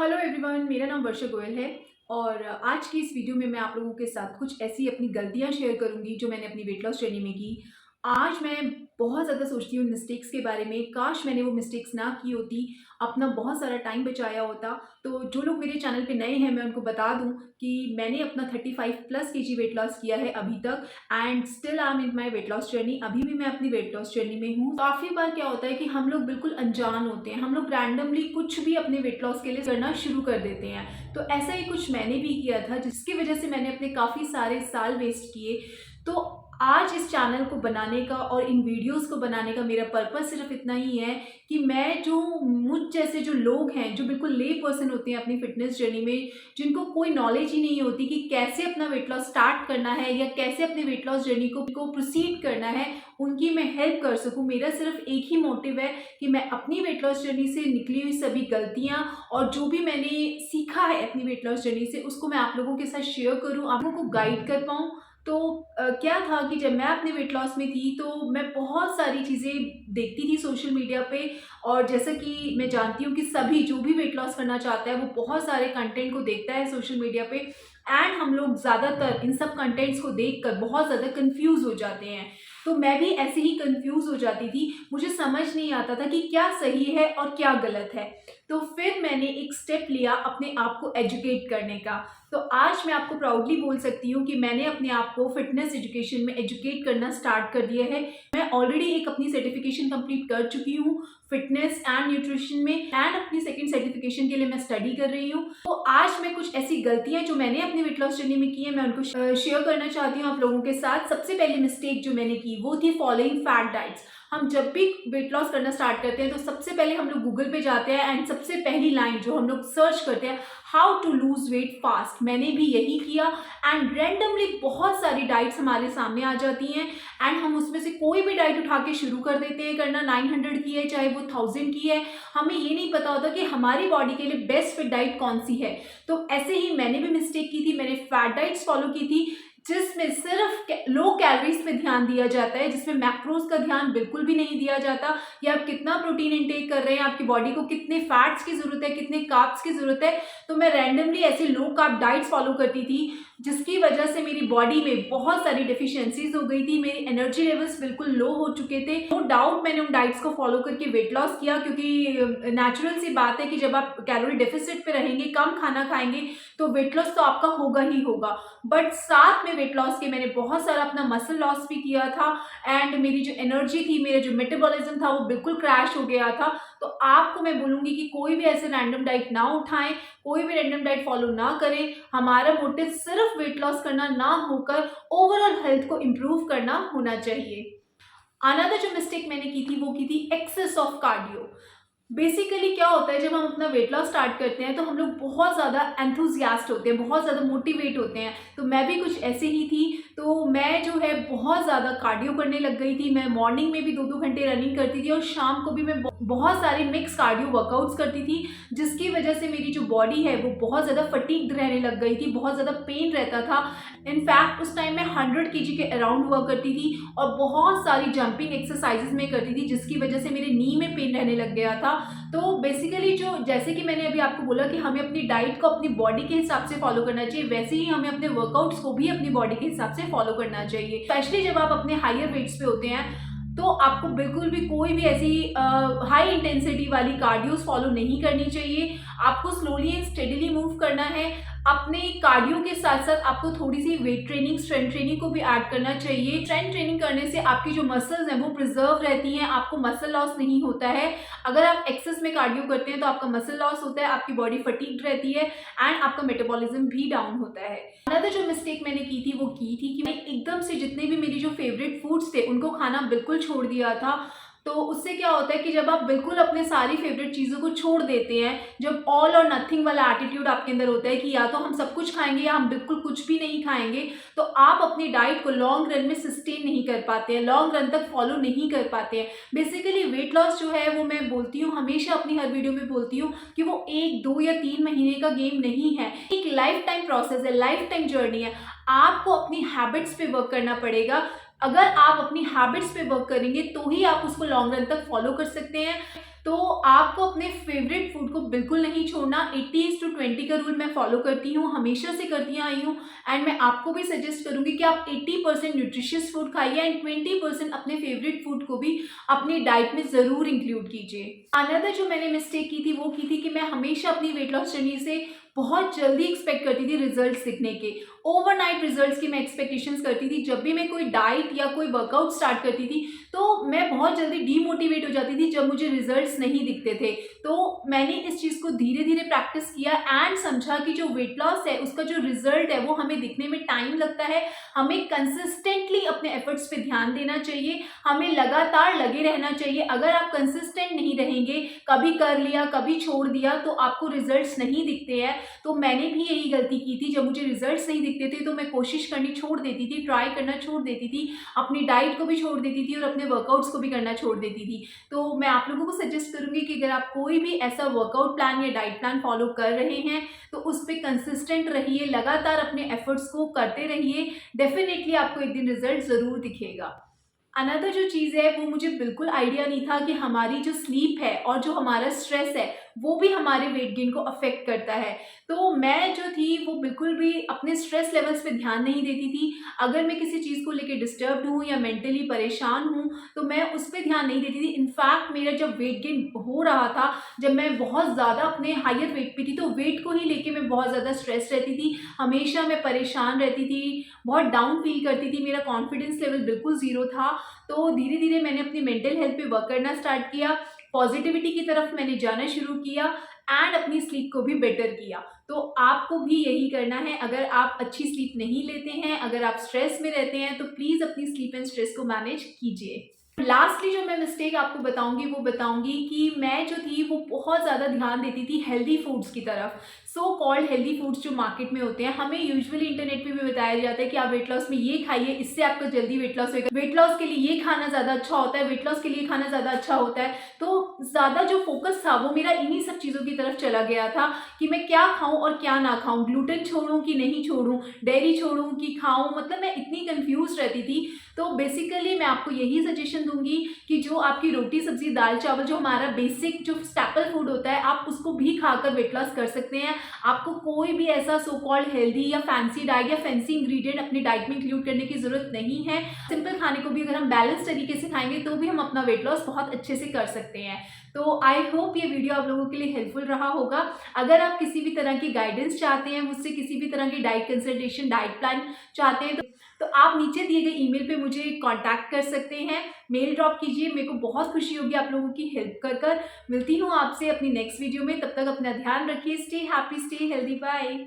Hello everyone, मेरा नाम वर्षा गोयल है और आज की इस वीडियो में मैं आप लोगों के साथ कुछ ऐसी अपनी गलतियां शेयर करूंगी जो मैंने अपनी वेट लॉस जर्नी में की। आज मैं बहुत ज़्यादा सोचती हूँ मिस्टेक्स के बारे में, काश मैंने वो मिस्टेक्स ना की होती, अपना बहुत सारा टाइम बचाया होता। तो जो लोग मेरे चैनल पे नए हैं मैं उनको बता दूं कि मैंने अपना 35+ kg वेट लॉस किया है अभी तक and still I am in my weight loss journey. अभी भी मैं अपनी वेट लॉस जर्नी में हूँ। काफ़ी बार क्या होता है कि हम लोग बिल्कुल अनजान होते हैं, हम लोग रैंडमली कुछ भी अपने वेट लॉस के लिए करना शुरू कर देते हैं। तो ऐसा ही कुछ मैंने भी किया था जिसकी वजह से मैंने अपने काफ़ी सारे साल वेस्ट किए। तो आज इस चैनल को बनाने का और इन वीडियोस को बनाने का मेरा पर्पस सिर्फ इतना ही है कि मैं जो मुझ जैसे जो लोग हैं जो बिल्कुल ले पर्सन होते हैं अपनी फिटनेस जर्नी में, जिनको कोई नॉलेज ही नहीं होती कि कैसे अपना वेट लॉस स्टार्ट करना है या कैसे अपने वेट लॉस जर्नी को प्रोसीड करना है, उनकी मैं हेल्प कर सकूं। मेरा सिर्फ एक ही मोटिव है कि मैं अपनी वेट लॉस जर्नी से निकली हुई सभी गलतियां और जो भी मैंने सीखा है अपनी वेट लॉस जर्नी से उसको मैं आप लोगों के साथ शेयर करूं, आप लोगों को गाइड कर पाऊं। तो क्या था कि जब मैं अपने वेट लॉस में थी तो मैं बहुत सारी चीज़ें देखती थी सोशल मीडिया पे। और जैसा कि मैं जानती हूँ कि सभी जो भी वेट लॉस करना चाहता है वो बहुत सारे कंटेंट को देखता है सोशल मीडिया पे एंड हम लोग ज़्यादातर इन सब कंटेंट्स को देखकर बहुत ज़्यादा कंफ्यूज हो जाते हैं। तो मैं भी ऐसे ही कंफ्यूज हो जाती थी, मुझे समझ नहीं आता था कि क्या सही है और क्या गलत है। तो फिर मैंने एक स्टेप लिया अपने आप को एजुकेट करने का। तो आज मैं आपको प्राउडली बोल सकती हूँ कि मैंने अपने आप को फिटनेस एजुकेशन में एजुकेट करना स्टार्ट कर दिया है। मैं ऑलरेडी एक अपनी सर्टिफिकेशन कंप्लीट कर चुकी हूँ फिटनेस एंड न्यूट्रिशन में एंड अपनी सेकंड सर्टिफिकेशन के लिए मैं स्टडी कर रही हूँ। तो आज मैं कुछ ऐसी गलतियां जो मैंने अपनी वेट लॉस जर्नी में की है मैं उनको शेयर करना चाहती हूँ आप लोगों के साथ। सबसे पहली मिस्टेक जो मैंने की वो थी फॉलोइंग फैट डाइट्स। हम जब भी वेट लॉस करना स्टार्ट करते हैं तो सबसे पहले हम लोग गूगल पे जाते हैं एंड सबसे पहली लाइन जो हम लोग सर्च करते हैं, how to lose weight fast. मैंने भी यही किया एंड रैंडमली बहुत सारी डाइट्स हमारे सामने आ जाती हैं एंड हम उसमें से कोई भी डाइट उठा के शुरू कर देते हैं करना। 900 की है चाहे वो 1000 की है, हमें ये नहीं पता होता कि हमारी बॉडी के लिए बेस्ट फिट डाइट कौन सी है। तो ऐसे ही मैंने भी मिस्टेक की थी, मैंने फैट डाइट्स फॉलो की थी जिसमें सिर्फ लो कैलोरीज पे ध्यान दिया जाता है, जिसमें मैक्रोज का ध्यान बिल्कुल भी नहीं दिया जाता कि आप कितना प्रोटीन इंटेक कर रहे हैं, आपकी बॉडी को कितने फैट्स की जरूरत है, कितने कार्ब्स की जरूरत है। तो मैं रैंडमली ऐसे लो कार्ब डाइट्स फॉलो करती थी जिसकी वजह से मेरी बॉडी में बहुत सारी डिफिशियंसीज हो गई थी, मेरी एनर्जी लेवल्स बिल्कुल लो हो चुके थे। नो डाउट मैंने उन डाइट्स को फॉलो करके वेट लॉस किया क्योंकि नेचुरल सी बात है कि जब आप कैलोरी डेफिसिट पे रहेंगे, कम खाना खाएंगे तो वेट लॉस तो आपका होगा ही होगा। बट साथ में वेट लॉस के मैंने बहुत सारा अपना मसल लॉस भी किया था एंड मेरी जो एनर्जी थी, मेरा जो मेटाबॉलिज्म था वो बिल्कुल क्रैश हो गया था। तो आपको मैं बोलूंगी कि कोई भी ऐसे रैंडम डाइट ना उठाएं, कोई भी रैंडम डाइट फॉलो ना करें। हमारा मोटिव सिर्फ वेट लॉस करना ना होकर ओवरऑल हेल्थ को इम्प्रूव करना होना चाहिए। अनदर जो मिस्टेक मैंने की थी वो की थी एक्सेस ऑफ कार्डियो। बेसिकली क्या होता है जब हम अपना वेट लॉस स्टार्ट करते हैं तो हम लोग बहुत ज़्यादा एंथुजियास्ट होते हैं, बहुत ज़्यादा मोटिवेट होते हैं। तो मैं भी कुछ ऐसे ही थी। तो मैं जो है बहुत ज़्यादा कार्डियो करने लग गई थी। मैं मॉर्निंग में भी 2-2 घंटे रनिंग करती थी और शाम को भी मैं बहुत सारे मिक्स कार्डियो वर्कआउट्स करती थी जिसकी वजह से मेरी जो बॉडी है वो बहुत ज़्यादा फटीग्ड रहने लग गई थी, बहुत ज़्यादा पेन रहता था। इनफैक्ट उस टाइम मैं 100 kg के अराउंड हुआ करती थी और बहुत सारी जंपिंग एक्सरसाइजेस में करती थी जिसकी वजह से मेरे नी में पेन रहने लग गया था। तो बेसिकली जो जैसे कि मैंने अभी आपको बोला कि हमें अपनी डाइट को अपनी बॉडी के हिसाब से फॉलो करना चाहिए, वैसे ही हमें अपने वर्कआउट्स को भी अपनी बॉडी के हिसाब से फॉलो करना चाहिए। स्पेशली जब आप अपने हायर वेट्स पे होते हैं तो आपको बिल्कुल भी कोई भी ऐसी हाई इंटेंसिटी वाली कार्डियोस फॉलो नहीं करनी चाहिए। आपको स्लोली एंड स्टेडीली मूव करना है। अपने कार्डियो के साथ साथ आपको थोड़ी सी वेट ट्रेनिंग, स्ट्रेंथ ट्रेनिंग को भी ऐड करना चाहिए। स्ट्रेंथ ट्रेनिंग करने से आपकी जो मसल्स हैं वो प्रिजर्व रहती हैं, आपको मसल लॉस नहीं होता है। अगर आप एक्सेस में कार्डियो करते हैं तो आपका मसल लॉस होता है, आपकी बॉडी फटीग्ड रहती है एंड आपका मेटाबॉलिज्म भी डाउन होता है। अनदर जो मिस्टेक मैंने की थी वो की थी कि मैं एकदम से जितने भी मेरी जो फेवरेट फूड्स थे उनको खाना बिल्कुल छोड़ दिया था। तो उससे क्या होता है कि जब आप बिल्कुल अपने सारी फेवरेट चीज़ों को छोड़ देते हैं, जब ऑल और नथिंग वाला एटीट्यूड आपके अंदर होता है कि या तो हम सब कुछ खाएंगे या हम बिल्कुल कुछ भी नहीं खाएंगे, तो आप अपनी डाइट को लॉन्ग रन में सस्टेन नहीं कर पाते हैं, लॉन्ग रन तक फॉलो नहीं कर पाते हैं। बेसिकली वेट लॉस जो है वो मैं बोलती हूँ, हमेशा अपनी हर वीडियो में बोलती हूँ कि वो 1, 2 या 3 महीने का गेम नहीं है, एक लाइफ टाइम प्रोसेस है, लाइफ टाइम जर्नी है। आपको अपनी हैबिट्स पे वर्क करना पड़ेगा। अगर आप अपनी हैबिट्स पे वर्क करेंगे तो ही आप उसको लॉन्ग रन तक फॉलो कर सकते हैं। तो आपको अपने फेवरेट फूड को बिल्कुल नहीं छोड़ना। 80:20 का रूल मैं फॉलो करती हूँ, हमेशा से करती आई हूँ। एंड मैं आपको भी सजेस्ट करूंगी कि आप 80% न्यूट्रिशियस फूड खाइए एंड 20% अपने फेवरेट फूड को भी अपनी डाइट में ज़रूर इंक्लूड कीजिए। अनदर जो मैंने मिस्टेक की थी वो की थी कि मैं हमेशा अपनी वेट लॉस जर्नी से बहुत जल्दी एक्सपेक्ट करती थी रिजल्ट्स दिखने के। ओवरनाइट रिजल्ट्स की मैं एक्सपेक्टेशंस करती थी। जब भी मैं कोई डाइट या कोई वर्कआउट स्टार्ट करती थी तो मैं बहुत जल्दी डीमोटिवेट हो जाती थी जब मुझे रिजल्ट्स नहीं दिखते थे। तो मैंने इस चीज़ को धीरे धीरे प्रैक्टिस किया एंड समझा कि जो वेट लॉस है उसका जो रिजल्ट है वो हमें दिखने में टाइम लगता है। हमें कंसिस्टेंटली अपने एफर्ट्स पे ध्यान देना चाहिए, हमें लगातार लगे रहना चाहिए। अगर आप कंसिस्टेंट नहीं रहेंगे, कभी कर लिया कभी छोड़ दिया, तो आपको रिजल्ट्स नहीं दिखते हैं। तो मैंने भी यही गलती की थी। जब मुझे रिजल्ट्स नहीं दिखते थे तो मैं कोशिश करनी छोड़ देती थी, ट्राई करना छोड़ देती थी, अपनी डाइट को भी छोड़ देती थी और अपने वर्कआउट्स को भी करना छोड़ देती थी। तो मैं आप लोगों को सजेस्ट करूंगी कि अगर आप कोई भी ऐसा वर्कआउट प्लान या डाइट प्लान फॉलो कर रहे हैं तो उस पर कंसिस्टेंट रहिए, लगातार अपने एफर्ट्स को करते रहिए। डेफिनेटली आपको एक दिन रिजल्ट ज़रूर दिखेगा। अनदर जो चीज़ है वो मुझे बिल्कुल आइडिया नहीं था कि हमारी जो स्लीप है और जो हमारा स्ट्रेस है वो भी हमारे वेट गेन को अफेक्ट करता है। तो मैं जो थी वो बिल्कुल भी अपने स्ट्रेस लेवल्स पे ध्यान नहीं देती थी। अगर मैं किसी चीज़ को लेके डिस्टर्ब्ड हूँ या मेंटली परेशान हूँ तो मैं उस पे ध्यान नहीं देती थी। इनफैक्ट मेरा जब वेट गेन हो रहा था, जब मैं बहुत ज़्यादा अपने हायर वेट पे थी, तो वेट को ही लेके मैं बहुत ज़्यादा स्ट्रेस रहती थी। हमेशा मैं परेशान रहती थी, बहुत डाउन फील करती थी, मेरा कॉन्फिडेंस लेवल बिल्कुल ज़ीरो था। तो धीरे धीरे मैंने अपनी मेंटल हेल्थ पे वर्क करना स्टार्ट किया, पॉजिटिविटी की तरफ मैंने जाना शुरू किया एंड अपनी स्लीप को भी बेटर किया। तो आपको भी यही करना है। अगर आप अच्छी स्लीप नहीं लेते हैं, अगर आप स्ट्रेस में रहते हैं, तो प्लीज़ अपनी स्लीप एंड स्ट्रेस को मैनेज कीजिए। लास्टली जो मैं मिस्टेक आपको बताऊंगी वो बताऊंगी कि मैं जो थी वो बहुत ज़्यादा ध्यान देती थी हेल्दी फूड्स की तरफ। सो कॉल्ड हेल्दी फूड्स जो मार्केट में होते हैं, हमें यूजुअली इंटरनेट पे भी बताया जाता है कि आप वेट लॉस में ये खाइए, इससे आपका जल्दी वेट लॉस होगा, वेट लॉस के लिए ये खाना ज़्यादा अच्छा होता है, वेट लॉस के लिए खाना ज़्यादा अच्छा होता है। तो ज़्यादा जो फोकस था वो मेरा इन्हीं सब चीज़ों की तरफ चला गया था कि मैं क्या खाऊं और क्या ना खाऊं, ग्लूटेन छोड़ूं कि नहीं छोड़ूं, डेयरी छोड़ूं कि खाऊं, मतलब मैं इतनी कंफ्यूज रहती थी। तो बेसिकली मैं आपको यही सजेशन दूंगी कि जो आपकी रोटी सब्जी दाल चावल, जो हमारा बेसिक जो स्टैपल फूड होता है, आप उसको भी खाकर वेट लॉस कर सकते हैं। आपको कोई भी ऐसा सो कॉल्ड हेल्दी या फैंसी डाइट या फैंसी इंग्रेडिएंट अपनी डाइट में इंक्लूड करने की जरूरत नहीं है। सिंपल खाने को भी अगर हम बैलेंस तरीके से खाएंगे तो भी हम अपना वेट लॉस बहुत अच्छे से कर सकते हैं। तो आई होप ये वीडियो आप लोगों के लिए हेल्पफुल रहा होगा। अगर आप किसी भी तरह की गाइडेंस चाहते हैं मुझसे, किसी भी तरह की डाइट कंसल्टेशन, डाइट प्लान चाहते हैं, तो आप नीचे दिए गए ईमेल पे मुझे कांटेक्ट कर सकते हैं, मेल ड्रॉप कीजिए। मेरे को बहुत खुशी होगी आप लोगों की हेल्प कर मिलती हूँ आपसे अपनी नेक्स्ट वीडियो में। तब तक अपना ध्यान रखिए। Stay happy, stay healthy, bye.